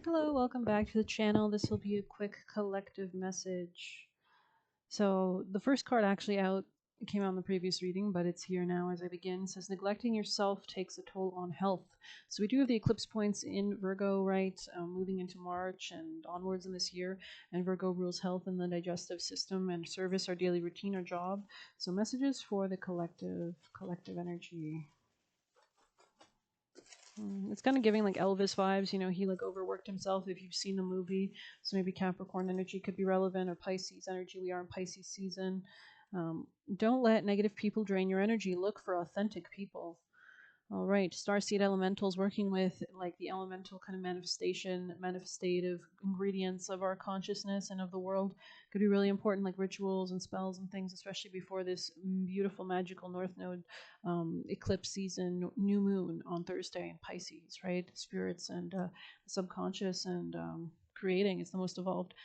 Hello, welcome back to the channel. This will be a quick collective message. So the first card actually out it came out in the previous reading, but it's here now as I begin. It says neglecting yourself takes a toll on health. So we do have the eclipse points in Virgo, right? Moving into March and onwards in this year. And Virgo rules health and the digestive system and service, our daily routine, our job. So messages for the collective energy. It's kind of giving like Elvis vibes. He like overworked himself if you've seen the movie. So maybe Capricorn energy could be relevant, or Pisces energy. We are in Pisces season. Don't let negative people drain your energy. Look for authentic people. All right, starseed elementals working with like the elemental kind of manifestative ingredients of our consciousness and of the world could be really important, like rituals and spells and things, especially before this beautiful magical North Node eclipse season, new moon on Thursday in Pisces, right? Spirits and subconscious and creating is the most evolved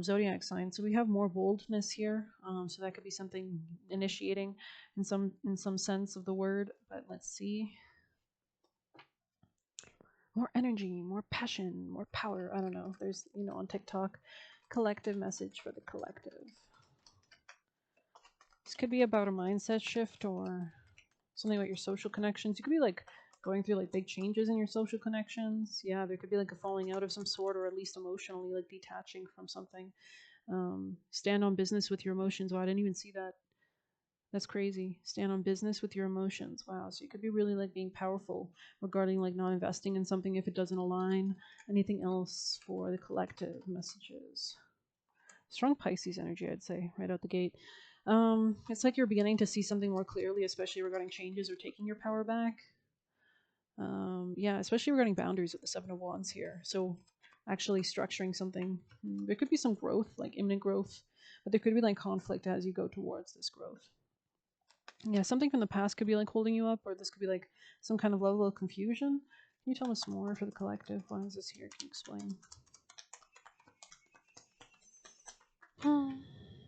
zodiac sign. So we have more boldness here. So that could be something initiating in some sense of the word. But let's see. More energy, more passion, more power. I don't know. There's, on TikTok, collective message for the collective. This could be about a mindset shift or something about your social connections. You could be like going through like big changes in your social connections. Yeah, there could be like a falling out of some sort, or at least emotionally like detaching from something. Stand on business with your emotions. Wow, I didn't even see that. That's crazy. Stand on business with your emotions. Wow. So you could be really like being powerful regarding like not investing in something if it doesn't align. Anything else for the collective messages? Strong Pisces energy, I'd say, right out the gate. It's like you're beginning to see something more clearly, especially regarding changes or taking your power back. Yeah, especially regarding boundaries with the Seven of Wands here. So actually structuring something. There could be some growth, like imminent growth, but there could be like conflict as you go towards this growth. Yeah, something from the past could be like holding you up, or this could be like some kind of level of confusion. Can you tell us more for the collective? Why is this here? Can you explain?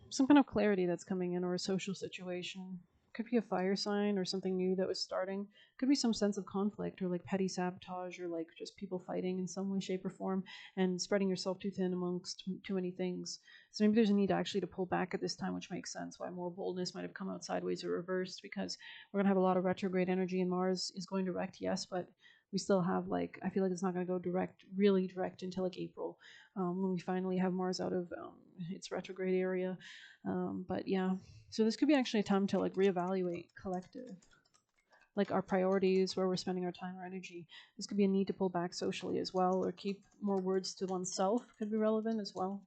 Some kind of clarity that's coming in, or a social situation. Could be a fire sign or something new that was starting. Could be some sense of conflict or like petty sabotage or like just people fighting in some way, shape, or form and spreading yourself too thin amongst too many things. So maybe there's a need actually to pull back at this time, which makes sense why more boldness might have come out sideways or reversed, because we're going to have a lot of retrograde energy and Mars is going direct, yes, but we still have like, I feel like it's not going to go really direct until like April, when we finally have Mars out of its retrograde area. But yeah, so this could be actually a time to like reevaluate collective, like our priorities, where we're spending our time or energy. This could be a need to pull back socially as well, or keep more words to oneself could be relevant as well.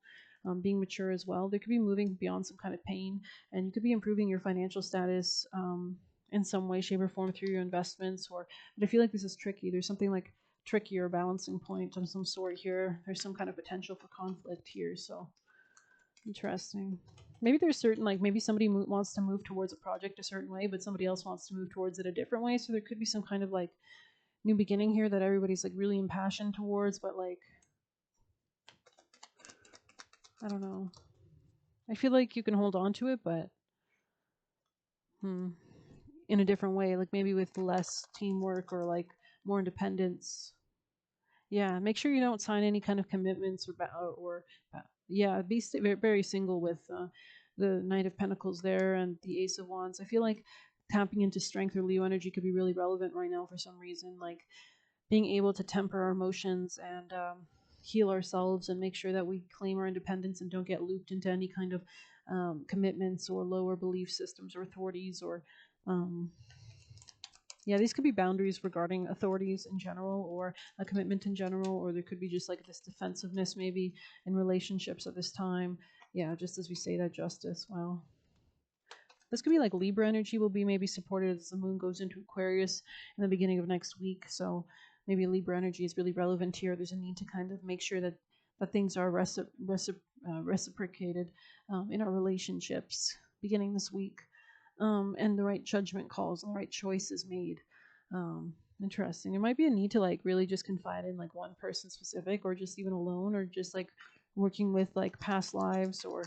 Being mature as well. There could be moving beyond some kind of pain, and you could be improving your financial status in some way, shape, or form through your investments. But I feel like this is tricky. There's something like tricky or balancing point of some sort here. There's some kind of potential for conflict here. So interesting. Maybe there's certain, like maybe somebody wants to move towards a project a certain way, but somebody else wants to move towards it a different way. So there could be some kind of like new beginning here that everybody's like really impassioned towards, but like, I don't know. I feel like you can hold on to it, but in a different way, like maybe with less teamwork or like more independence. Yeah, make sure you don't sign any kind of commitments yeah, be very single with the Knight of Pentacles there and the Ace of Wands. I feel like tapping into strength or Leo energy could be really relevant right now for some reason, like being able to temper our emotions and heal ourselves and make sure that we claim our independence and don't get looped into any kind of commitments or lower belief systems or authorities or um, yeah, these could be boundaries regarding authorities in general or a commitment in general, or there could be just like this defensiveness maybe in relationships at this time. Yeah, just as we say that justice. Wow. This could be like Libra energy will be maybe supported as the moon goes into Aquarius in the beginning of next week. So maybe Libra energy is really relevant here. There's a need to kind of make sure that things are reciprocated in our relationships beginning this week, and the right judgment calls and the right choices made. Interesting. There might be a need to like really just confide in like one person specific, or just even alone, or just like working with like past lives or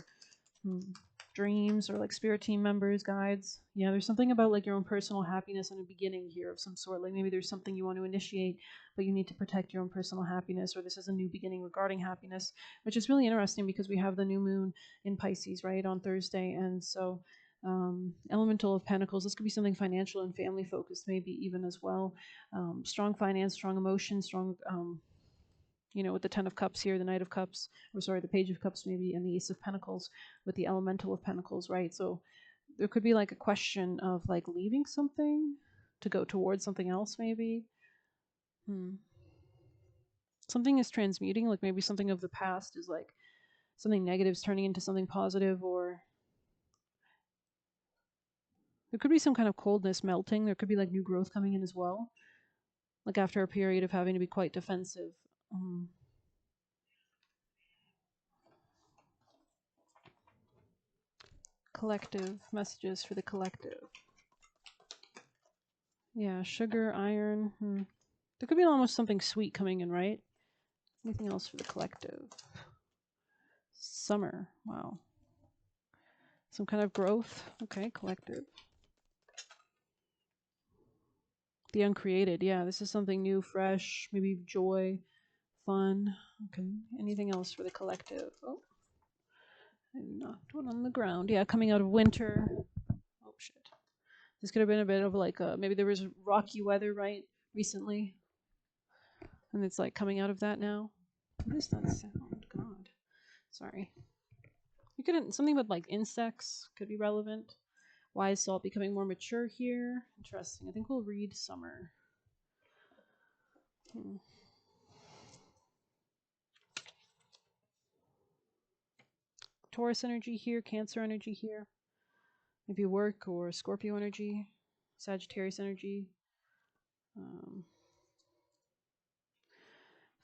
dreams or like spirit team members, guides. Yeah, there's something about like your own personal happiness and a beginning here of some sort. Like maybe there's something you want to initiate, but you need to protect your own personal happiness, or this is a new beginning regarding happiness, which is really interesting because we have the new moon in Pisces, right, on Thursday. And so, Elemental of Pentacles, this could be something financial and family focused, maybe even as well. Strong finance, strong emotion, strong, with the Ten of Cups here, the Knight of Cups, or sorry, the Page of Cups maybe, and the Ace of Pentacles with the Elemental of Pentacles, right? So there could be like a question of like leaving something to go towards something else, maybe. Something is transmuting, like maybe something of the past is like something negative is turning into something positive, or there could be some kind of coldness melting. There could be like new growth coming in as well, like after a period of having to be quite defensive. Collective messages for the collective. Yeah, sugar, iron. There could be almost something sweet coming in, right? Anything else for the collective? Summer. Wow. Some kind of growth. Okay, collective. The uncreated. Yeah, this is something new, fresh, maybe joy, fun. Okay. Anything else for the collective? Oh, I knocked one on the ground. Yeah, coming out of winter. Oh, shit. This could have been a bit of like maybe there was rocky weather, right, recently. And it's like coming out of that now. What is that sound? God. Sorry. You couldn't, something with like insects could be relevant. Wise salt becoming more mature here. Interesting. I think we'll read summer. Taurus energy here, Cancer energy here. Maybe work or Scorpio energy, Sagittarius energy.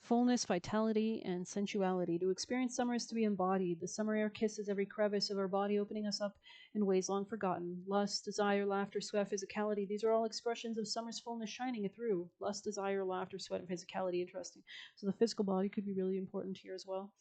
Fullness, vitality, and sensuality. To experience summer is to be embodied. The summer air kisses every crevice of our body, opening us up in ways long forgotten. Lust, desire, laughter, sweat, physicality. These are all expressions of summer's fullness shining through. Lust, desire, laughter, sweat, and physicality. Interesting. So the physical body could be really important here as well.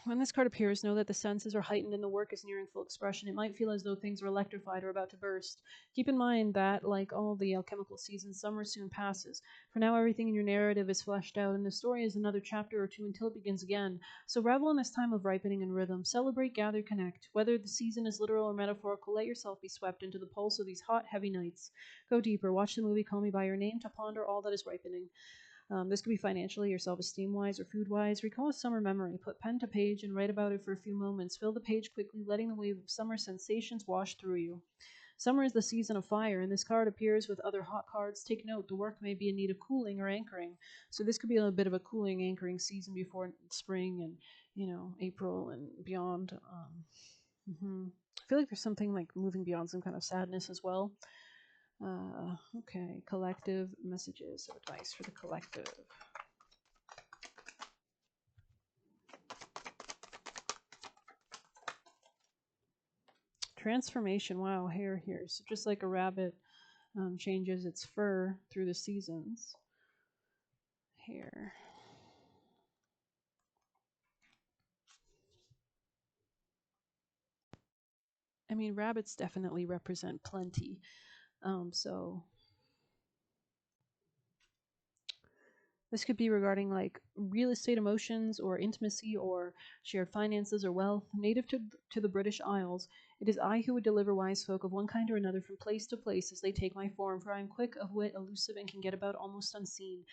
When this card appears, know that the senses are heightened and the work is nearing full expression. It might feel as though things are electrified or about to burst. Keep in mind that, like all the alchemical seasons, summer soon passes. For now, everything in your narrative is fleshed out, and the story is another chapter or two until it begins again. So revel in this time of ripening and rhythm. Celebrate, gather, connect. Whether the season is literal or metaphorical, let yourself be swept into the pulse of these hot, heavy nights. Go deeper. Watch the movie Call Me By Your Name to ponder all that is ripening. This could be financially or self-esteem wise or food wise. Recall a summer memory. Put pen to page and write about it for a few moments. Fill the page quickly, letting the wave of summer sensations wash through you. Summer is the season of fire, and this card appears with other hot cards. Take note, the work may be in need of cooling or anchoring. So this could be a bit of a cooling, anchoring season before spring and, April and beyond. I feel like there's something like moving beyond some kind of sadness as well. Okay, collective messages of advice for the collective. Transformation. Wow, hair here. So just like a rabbit changes its fur through the seasons. Hair. I mean, rabbits definitely represent plenty. So this could be regarding like real estate emotions or intimacy or shared finances or wealth. Native to the British Isles, it is I who would deliver wise folk of one kind or another from place to place as they take my form, for I am quick of wit, elusive, and can get about almost unseen.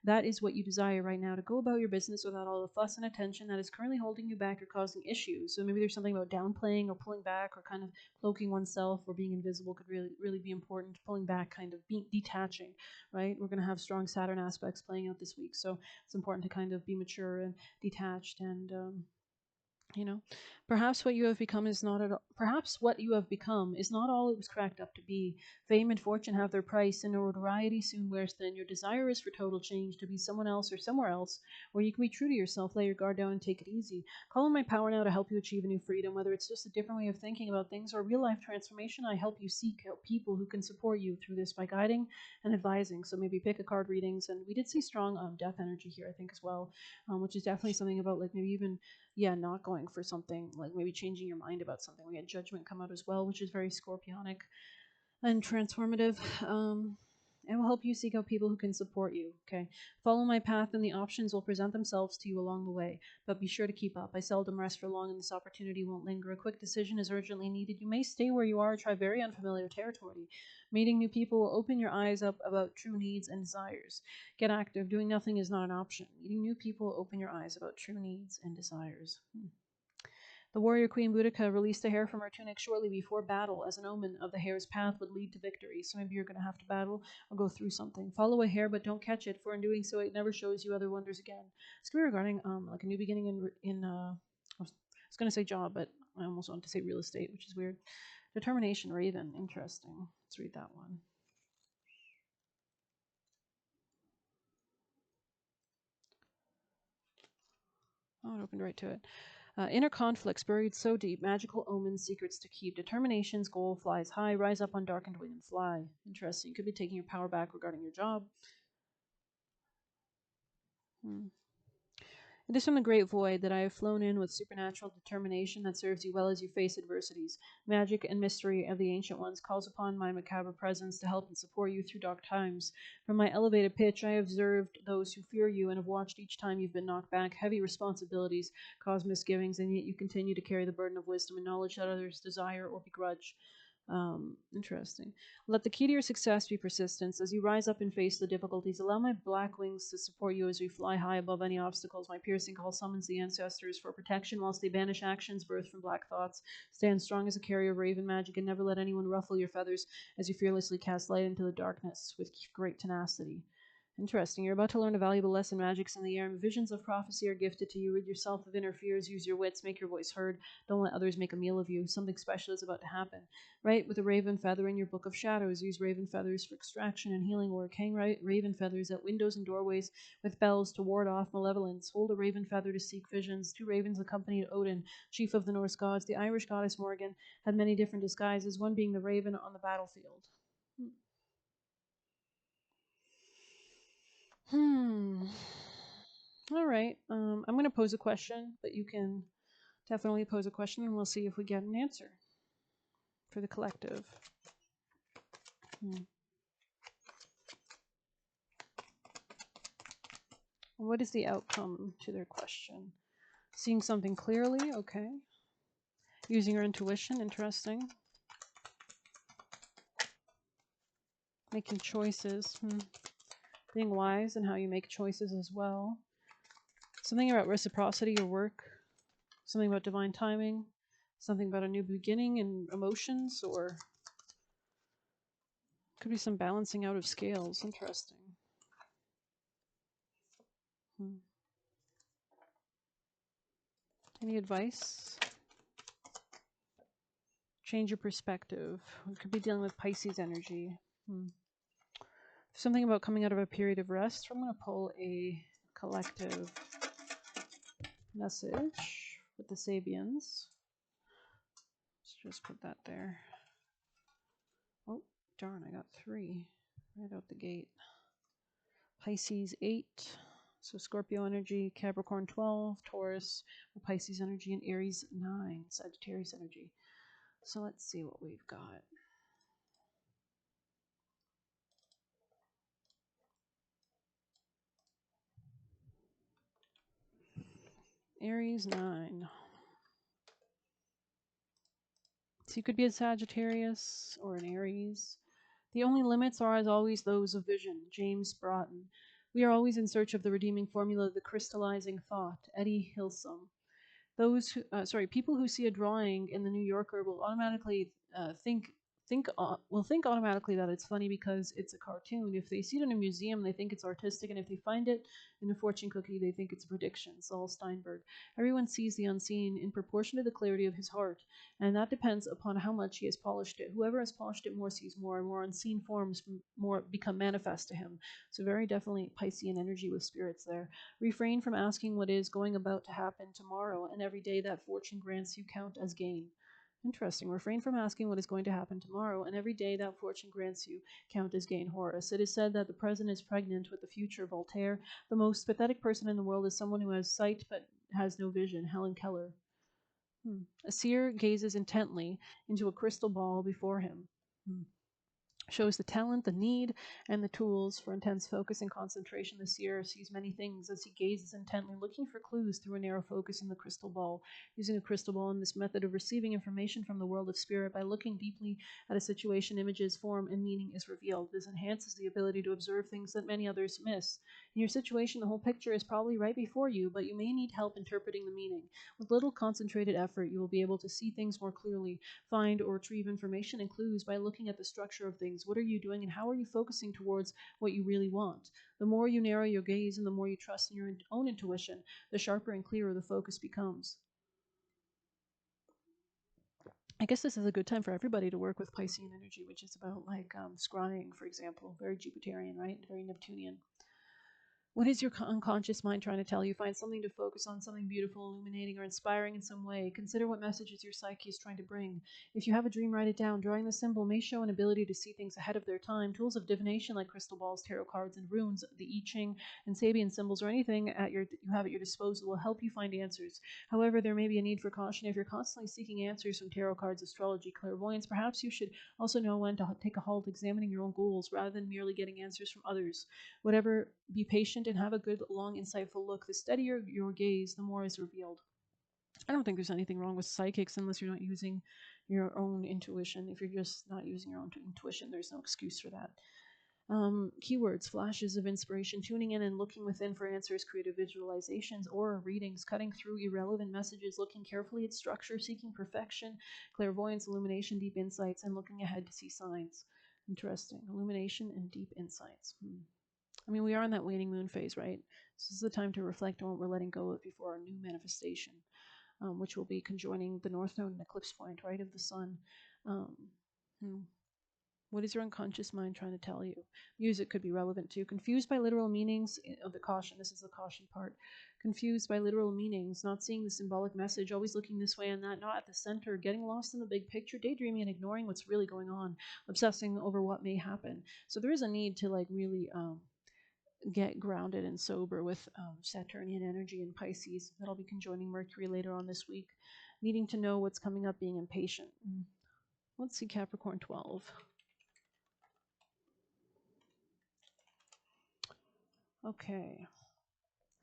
That is what you desire right now, to go about your business without all the fuss and attention that is currently holding you back or causing issues. So maybe there's something about downplaying or pulling back or kind of cloaking oneself or being invisible could really be important. Pulling back, kind of detaching, right? We're going to have strong Saturn aspects playing out this week. So it's important to kind of be mature and detached and perhaps what you have become is not at all, perhaps what you have become is not all it was cracked up to be. Fame and fortune have their price, and notoriety soon wears thin. Your desire is for total change, to be someone else or somewhere else, where you can be true to yourself, lay your guard down, and take it easy. Call on my power now to help you achieve a new freedom, whether it's just a different way of thinking about things or real life transformation. I help you seek out people who can support you through this by guiding and advising. So maybe pick a card readings, and we did see strong death energy here, I think, as well, which is definitely something about like maybe even yeah, not going for something, like maybe changing your mind about something. We had Judgment come out as well, which is very scorpionic and transformative. It will help you seek out people who can support you. Okay. Follow my path, and the options will present themselves to you along the way. But be sure to keep up. I seldom rest for long, and this opportunity won't linger. A quick decision is urgently needed. You may stay where you are or try very unfamiliar territory. Meeting new people will open your eyes up about true needs and desires. Get active. Doing nothing is not an option. Meeting new people will open your eyes about true needs and desires. The warrior queen Boudica released a hair from her tunic shortly before battle as an omen of the hare's path would lead to victory. So maybe you're going to have to battle or go through something. Follow a hare, but don't catch it, for in doing so, it never shows you other wonders again. It's going to be regarding like a new beginning I was going to say job, but I almost wanted to say real estate, which is weird. Determination, Raven. Interesting. Let's read that one. Oh, it opened right to it. Inner conflicts buried so deep, magical omens, secrets to keep. Determination's goal flies high, rise up on darkened wing and fly. Interesting. You could be taking your power back regarding your job. It is from the great void that I have flown in with supernatural determination that serves you well as you face adversities. Magic and mystery of the ancient ones calls upon my macabre presence to help and support you through dark times. From my elevated pitch, I have observed those who fear you and have watched each time you've been knocked back. Heavy responsibilities cause misgivings, and yet you continue to carry the burden of wisdom and knowledge that others desire or begrudge. Interesting. Let the key to your success be persistence. As you rise up and face the difficulties, allow my black wings to support you as we fly high above any obstacles. My piercing call summons the ancestors for protection whilst they banish actions birthed from black thoughts. Stand strong as a carrier of raven magic and never let anyone ruffle your feathers as you fearlessly cast light into the darkness with great tenacity. Interesting. You're about to learn a valuable lesson. Magic's in the air. Visions of prophecy are gifted to you. Rid yourself of inner fears. Use your wits. Make your voice heard. Don't let others make a meal of you. Something special is about to happen. Write with a raven feather in your book of shadows. Use raven feathers for extraction and healing work. Hang raven feathers at windows and doorways with bells to ward off malevolence. Hold a raven feather to seek visions. 2 ravens accompanied Odin, chief of the Norse gods. The Irish goddess Morgan had many different disguises, one being the raven on the battlefield. All right. I'm going to pose a question, but you can definitely pose a question, and we'll see if we get an answer for the collective. What is the outcome to their question? Seeing something clearly, okay. Using your intuition, interesting. Making choices, being wise in how you make choices as well. Something about reciprocity or work. Something about divine timing. Something about a new beginning and emotions, or could be some balancing out of scales. Interesting. Any advice? Change your perspective. We could be dealing with Pisces energy. Something about coming out of a period of rest. I'm going to pull a collective message with the Sabians. Let's just put that there. Oh, darn, I got 3 right out the gate. Pisces 8. So Scorpio energy, Capricorn 12, Taurus, Pisces energy, and Aries 9, Sagittarius energy. So let's see what we've got. Aries 9. So you could be a Sagittarius or an Aries. The only limits are, as always, those of vision. James Broughton. We are always in search of the redeeming formula of the crystallizing thought. Eddie Hilsum. People who see a drawing in the New Yorker will automatically think automatically that it's funny because it's a cartoon. If they see it in a museum, they think it's artistic, and if they find it in a fortune cookie, they think it's a prediction. Saul Steinberg. Everyone sees the unseen in proportion to the clarity of his heart, and that depends upon how much he has polished it. Whoever has polished it more sees more, and more unseen forms more become manifest to him. So very definitely Piscean energy with spirits there. Refrain from asking what is going about to happen tomorrow, and every day that fortune grants you count as gain. Interesting. Refrain from asking what is going to happen tomorrow, and every day that fortune grants you count as gain. Horace. It is said that the present is pregnant with the future. Voltaire. The most pathetic person in the world is someone who has sight but has no vision. Helen Keller. A seer gazes intently into a crystal ball before him. Hmm. Shows the talent, the need, and the tools for intense focus and concentration. The seer sees many things as he gazes intently, looking for clues through a narrow focus in the crystal ball. Using a crystal ball in this method of receiving information from the world of spirit by looking deeply at a situation, images, form, and meaning is revealed. This enhances the ability to observe things that many others miss. In your situation, the whole picture is probably right before you, but you may need help interpreting the meaning. With little concentrated effort, you will be able to see things more clearly, find or retrieve information and clues by looking at the structure of things. What are you doing and how are you focusing towards what you really want? The more you narrow your gaze and the more you trust in your own intuition, the sharper and clearer the focus becomes. I guess this is a good time for everybody to work with Piscean energy, which is about like scrying, for example, very Jupiterian, right? Very Neptunian. What is your unconscious mind trying to tell you? Find something to focus on, something beautiful, illuminating, or inspiring in some way. Consider what messages your psyche is trying to bring. If you have a dream, write it down. Drawing the symbol may show an ability to see things ahead of their time. Tools of divination like crystal balls, tarot cards, and runes, the I Ching, and Sabian symbols, or anything you have at your disposal will help you find answers. However, there may be a need for caution if you're constantly seeking answers from tarot cards, astrology, clairvoyance. Perhaps you should also know when to take a halt, examining your own goals rather than merely getting answers from others. Whatever, be patient and have a good, long, insightful look. The steadier your gaze, the more is revealed. I don't think there's anything wrong with psychics unless you're not using your own intuition. If you're just not using your own intuition, there's no excuse for that. Keywords, flashes of inspiration, tuning in and looking within for answers, creative visualizations, aura readings, cutting through irrelevant messages, looking carefully at structure, seeking perfection, clairvoyance, illumination, deep insights, and looking ahead to see signs. Interesting. Illumination and deep insights. I mean, we are in that waning moon phase, right? This is the time to reflect on what we're letting go of before our new manifestation, which will be conjoining the North Node and eclipse point, right, of the sun. Um, hmm. What is your unconscious mind trying to tell you? Music could be relevant too. Confused by literal meanings of the caution. This is the caution part. Confused by literal meanings, not seeing the symbolic message, always looking this way and that, not at the center, getting lost in the big picture, daydreaming and ignoring what's really going on, obsessing over what may happen. So there is a need to like really get grounded and sober with Saturnian energy in Pisces. That'll be conjoining Mercury later on this week. Needing to know what's coming up, being impatient. Let's see Capricorn 12. Okay.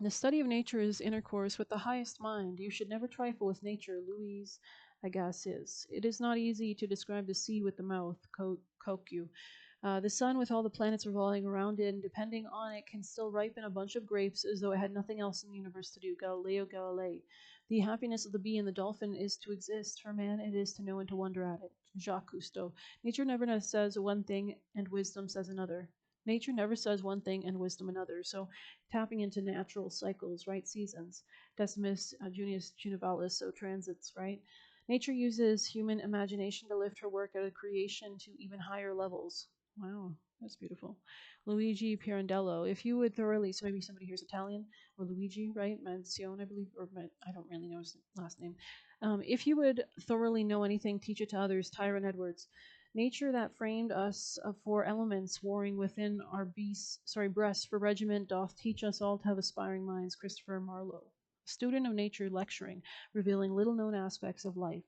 The study of nature is intercourse with the highest mind. You should never trifle with nature, Louise Agassiz. It is not easy to describe the sea with the mouth, Kokyu. The sun, with all the planets revolving around it and depending on it, can still ripen a bunch of grapes as though it had nothing else in the universe to do. Galileo Galilei. The happiness of the bee and the dolphin is to exist. For man, it is to know and to wonder at it. Jacques Cousteau. Nature never says one thing and wisdom says another. Nature never says one thing and wisdom another. So tapping into natural cycles, right? Seasons. Decimus Junius Junivalis, so transits, right? Nature uses human imagination to lift her work out of creation to even higher levels. Wow, that's beautiful. Luigi Pirandello. If you would thoroughly, so maybe somebody here's Italian, or Luigi, right? Manzione, I believe, or I don't really know his last name. If you would thoroughly know anything, teach it to others. Tyrone Edwards. Nature that framed us of four elements warring within our breasts for regiment doth teach us all to have aspiring minds. Christopher Marlowe. Student of nature lecturing, revealing little known aspects of life.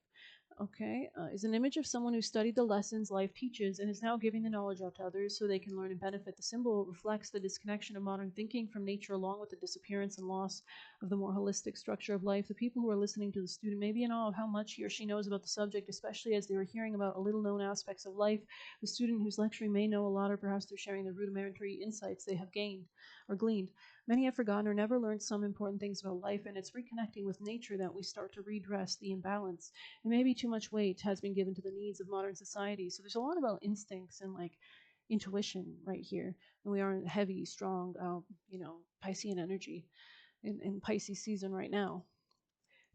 Okay, is an image of someone who studied the lessons life teaches and is now giving the knowledge out to others so they can learn and benefit. The symbol reflects the disconnection of modern thinking from nature along with the disappearance and loss of the more holistic structure of life. The people who are listening to the student may be in awe of how much he or she knows about the subject, especially as they are hearing about a little known aspects of life. The student who's lecturing may know a lot, or perhaps they're sharing the rudimentary insights they have gained or gleaned. Many have forgotten or never learned some important things about life, and it's reconnecting with nature that we start to redress the imbalance. And maybe too much weight has been given to the needs of modern society. So there's a lot about instincts and like intuition right here. And we are in heavy, strong, Piscean energy in Pisces season right now.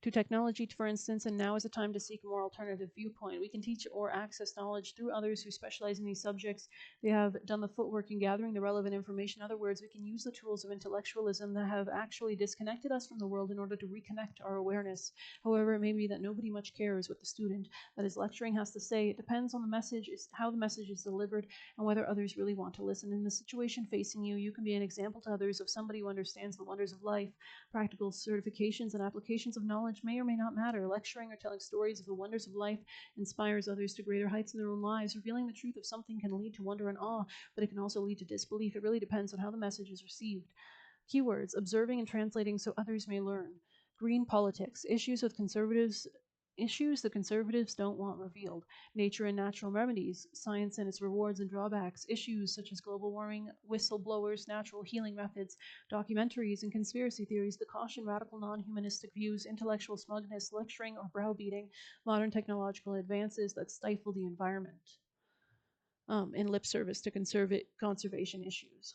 to technology, for instance, and now is the time to seek a more alternative viewpoint. We can teach or access knowledge through others who specialize in these subjects. They have done the footwork in gathering the relevant information. In other words, we can use the tools of intellectualism that have actually disconnected us from the world in order to reconnect our awareness. However, it may be that nobody much cares what the student that is lecturing has to say. It depends on the message, how the message is delivered, and whether others really want to listen. In the situation facing you, you can be an example to others of somebody who understands the wonders of life. Practical certifications and applications of knowledge may or may not matter. Lecturing or telling stories of the wonders of life inspires others to greater heights in their own lives. Revealing the truth of something can lead to wonder and awe, but it can also lead to disbelief. It really depends on how the message is received. Keywords: observing and translating so others may learn. Green politics: issues the conservatives don't want revealed. Nature and natural remedies: science and its rewards and drawbacks. Issues such as global warming, whistleblowers, natural healing methods, documentaries, and conspiracy theories. The caution: radical non-humanistic views, intellectual smugness, lecturing or browbeating, modern technological advances that stifle the environment, in lip service to conservation issues.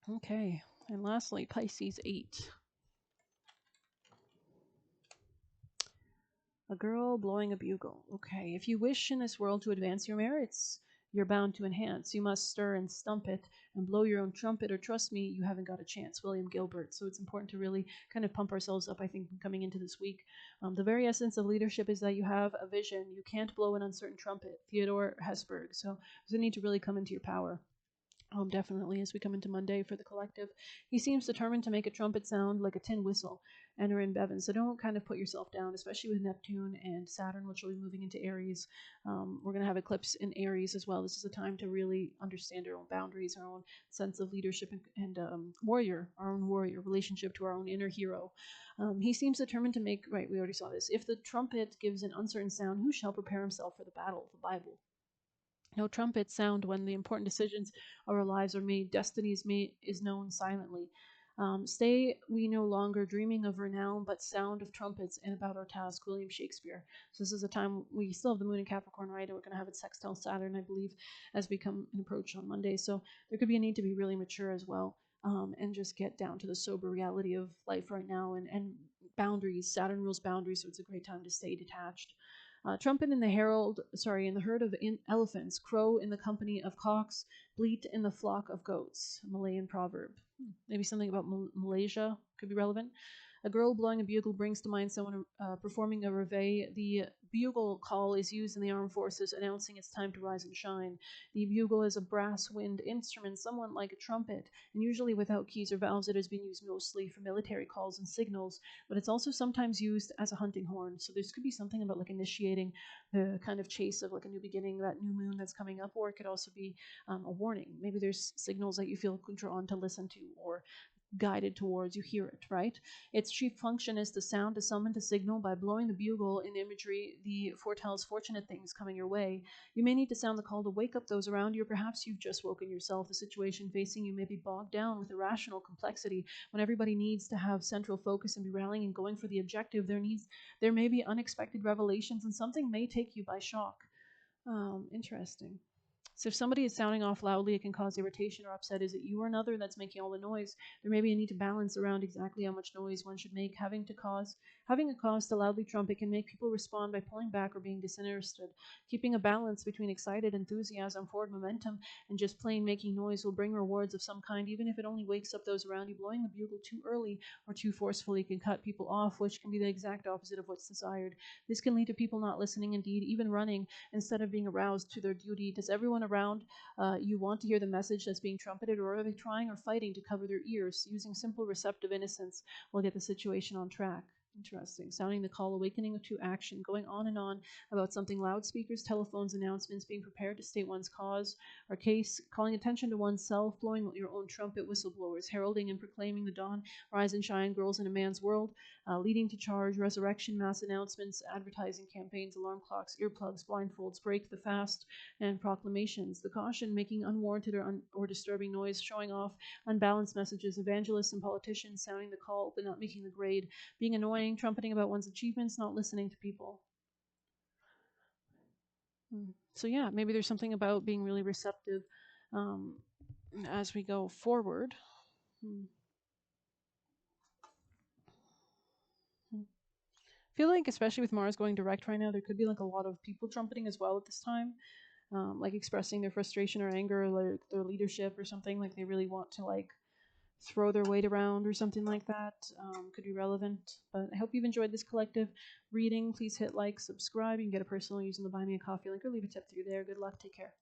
Okay, and lastly, Pisces 8. A girl blowing a bugle. Okay, if you wish in this world to advance your merits, you're bound to enhance. You must stir and stump it and blow your own trumpet, or trust me, you haven't got a chance. William Gilbert. So it's important to really kind of pump ourselves up, I think, coming into this week. The very essence of leadership is that you have a vision. You can't blow an uncertain trumpet. Theodore Hesburgh. So there's a need to really come into your power. Definitely, as we come into Monday for the collective, he seems determined to make a trumpet sound like a tin whistle. Enter in Bevan. So don't kind of put yourself down, especially with Neptune and Saturn, which will be moving into Aries. We're going to have eclipse in Aries as well. This is a time to really understand our own boundaries, our own sense of leadership, and warrior, our own warrior relationship to our own inner hero. He seems determined to make, right, we already saw this. If the trumpet gives an uncertain sound, who shall prepare himself for the battle? The Bible. No trumpets sound when the important decisions of our lives are made. Destiny is known silently. Stay we no longer dreaming of renown, but sound of trumpets and about our task. William Shakespeare. So this is a time we still have the moon in Capricorn, right? And we're going to have it sextile Saturn, I believe, as we come and approach on Monday. So there could be a need to be really mature as well, and just get down to the sober reality of life right now, and boundaries. Saturn rules boundaries, so it's a great time to stay detached. Trumpet in the in the herd of elephants, crow in the company of cocks, bleat in the flock of goats. A Malayan proverb. Maybe something about Malaysia could be relevant. A girl blowing a bugle brings to mind someone performing a reveille. The bugle call is used in the armed forces, announcing it's time to rise and shine. The bugle is a brass wind instrument, somewhat like a trumpet, and usually without keys or valves. It has been used mostly for military calls and signals, but it's also sometimes used as a hunting horn. So this could be something about like initiating the kind of chase of like a new beginning, that new moon that's coming up, or it could also be a warning. Maybe there's signals that you feel drawn to listen to or guided towards. You hear it, right? Its chief function is to sound, to summon, to signal. By blowing the bugle in imagery, the foretells fortunate things coming your way. You may need to sound the call to wake up those around you, or perhaps you've just woken yourself. The situation facing you may be bogged down with irrational complexity. When everybody needs to have central focus and be rallying and going for the objective, there may be unexpected revelations, and something may take you by shock. Interesting. So if somebody is sounding off loudly, it can cause irritation or upset. Is it you or another that's making all the noise? There may be a need to balance around exactly how much noise one should make. Having a cause to loudly trumpet can make people respond by pulling back or being disinterested. Keeping a balance between excited enthusiasm, forward momentum, and just plain making noise will bring rewards of some kind, even if it only wakes up those around you. Blowing the bugle too early or too forcefully can cut people off, which can be the exact opposite of what's desired. This can lead to people not listening, indeed, even running, instead of being aroused to their duty. Does everyone around you want to hear the message that's being trumpeted, or are they trying or fighting to cover their ears? Using simple receptive innocence will get the situation on track. Interesting. Sounding the call, awakening to action, going on and on about something. Loudspeakers, telephones, announcements, being prepared to state one's cause or case, calling attention to oneself, blowing your own trumpet, whistleblowers, heralding and proclaiming the dawn, rise and shine, girls in a man's world, leading to charge, resurrection, mass announcements, advertising campaigns, alarm clocks, earplugs, blindfolds, break the fast, and proclamations. The caution, making unwarranted or disturbing noise, showing off, unbalanced messages, evangelists and politicians sounding the call but not making the grade, being annoying, trumpeting about one's achievements, not listening to people. So yeah, maybe there's something about being really receptive as we go forward. feel like, especially with Mars going direct right now, there could be like a lot of people trumpeting as well at this time, like expressing their frustration or anger, or like their leadership or something. Like they really want to like throw their weight around or something like that. Could be relevant. But I hope you've enjoyed this collective reading. Please hit like, subscribe. You can get a personal using the Buy Me a Coffee link or leave a tip through there. Good luck. Take care.